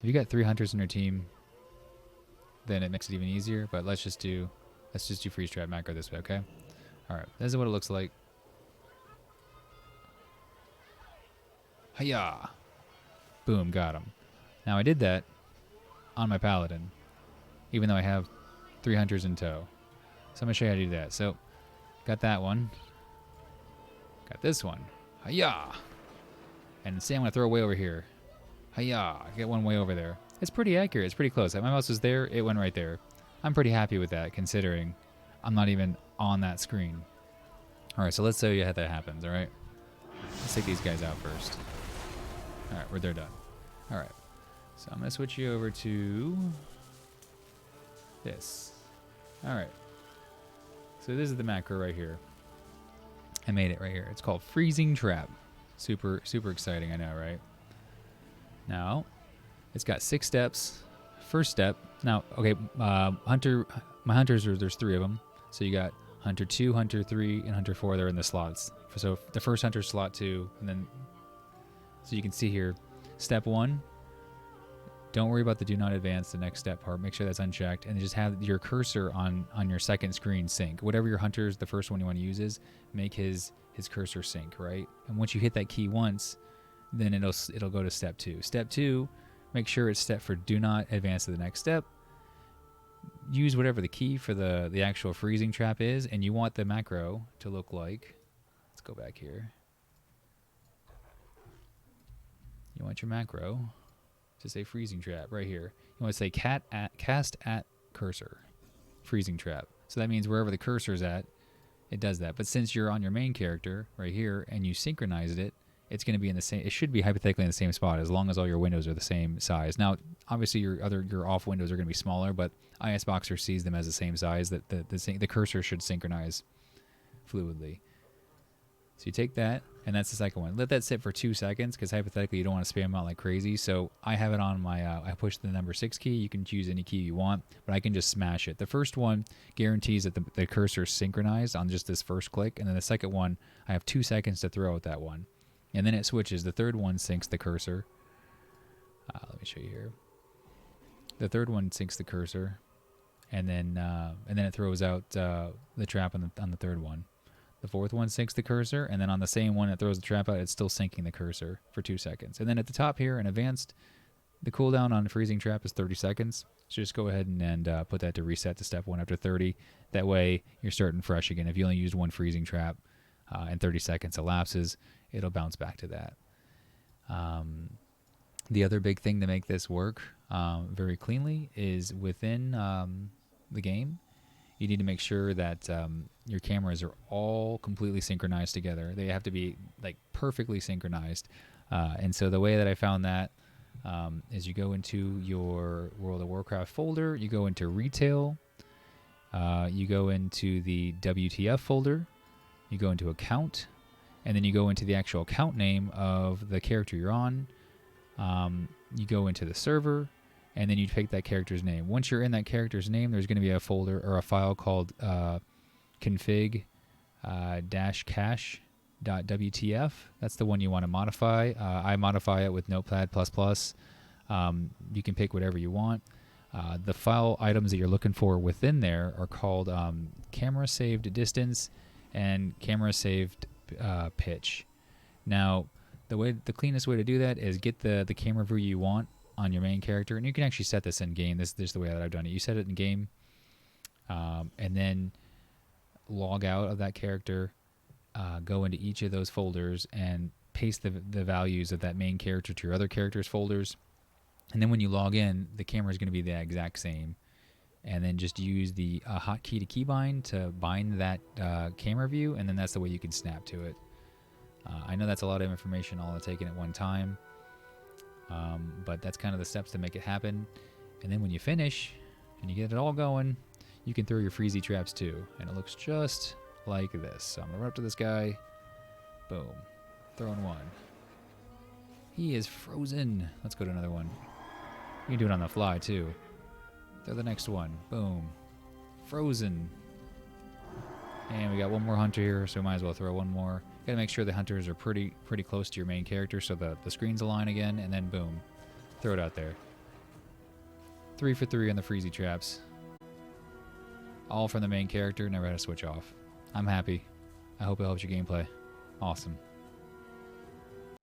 you got 3 hunters in your team, then it makes it even easier. But let's just do freeze trap macro this way, okay? All right, this is what it looks like. Hiya! Boom, got him. Now I did that on my paladin, even though I have 3 hunters in tow. So I'm gonna show you how to do that. So, got that one. Got this one. Hiya! And say I'm gonna throw way over here. Hiya! Get one way over there. It's pretty accurate. It's pretty close. My mouse was there. It went right there. I'm pretty happy with that, considering I'm not even on that screen. All right, so let's show you how that happens. All right, let's take these guys out first. All right, they're done. All right, so I'm gonna switch you over to this. All right, so this is the macro right here. I made it right here. It's called Freezing Trap. Super exciting, I know, right? Now, it's got 6 steps. First step. Now, okay, my hunters there's 3 of them. So you got Hunter 2, Hunter 3, and Hunter 4. They're in the slots. So the first Hunter slot 2, and then so you can see here, step 1. Don't worry about the do not advance, the next step part. Make sure that's unchecked, and just have your cursor on your second screen sync. Whatever your hunter's, the first one you want to use is, make his cursor sync, right? And once you hit that key once, then it'll go to step 2. Step 2, make sure it's set for do not advance to the next step. Use whatever the key for the actual freezing trap is, and you want the macro to look like, let's go back here. You want your macro to say freezing trap right here. You want to say cast at cursor, freezing trap. So that means wherever the cursor is at, it does that. But since you're on your main character right here and you synchronized it, it's going to be in the same. It should be hypothetically in the same spot as long as all your windows are the same size. Now, obviously your off windows are going to be smaller, but Isboxer sees them as the same size. That the cursor should synchronize fluidly. So you take that, and that's the second one. Let that sit for 2 seconds, because hypothetically you don't want to spam out like crazy. So I have it on my, I push the number 6 key. You can choose any key you want, but I can just smash it. The first one guarantees that the cursor is synchronized on just this first click, and then the second one, I have 2 seconds to throw at that one. And then it switches. The third one syncs the cursor. Let me show you here. The third one syncs the cursor, and then it throws out the trap on the third one. The fourth one syncs the cursor, and then on the same one that throws the trap out, it's still syncing the cursor for 2 seconds. And then at the top here in advanced, the cooldown on freezing trap is 30 seconds. So just go ahead and put that to reset to step 1 after 30. That way you're starting fresh again. If you only used one freezing trap and 30 seconds elapses, it'll bounce back to that. The other big thing to make this work very cleanly is within the game, you need to make sure that your cameras are all completely synchronized together. They have to be like perfectly synchronized. And so the way that I found that is you go into your World of Warcraft folder, you go into retail, you go into the WTF folder, you go into account, and then you go into the actual account name of the character you're on. You go into the server, and then you pick that character's name. Once you're in that character's name, there's going to be a folder or a file called config-cache.wtf. That's the one you want to modify. I modify it with Notepad++. You can pick whatever you want. The file items that you're looking for within there are called camera saved distance and camera saved pitch. Now, the cleanest way to do that is get the camera view you want on your main character, and you can actually set this in game. This is the way that I've done it. You set it in game, and then log out of that character, go into each of those folders and paste the values of that main character to your other characters' folders. And then when you log in, the camera is going to be the exact same. And then just use the hotkey to keybind to bind that camera view, and then that's the way you can snap to it. I know that's a lot of information all taken at one time, but that's kind of the steps to make it happen. And then when you finish and you get it all going, you can throw your freezy traps too, and it looks just like this. So I'm gonna run up to this guy, boom, throwing one. He is frozen. Let's go to another one. You can do it on the fly too. Throw the next one, boom, frozen. And we got one more hunter here, so we might as well throw one more. Gotta make sure the hunters are pretty close to your main character so the screens align again, and then boom, throw it out there. 3 for 3 on the freezy traps. All from the main character, never had to switch off. I'm happy. I hope it helps your gameplay. Awesome.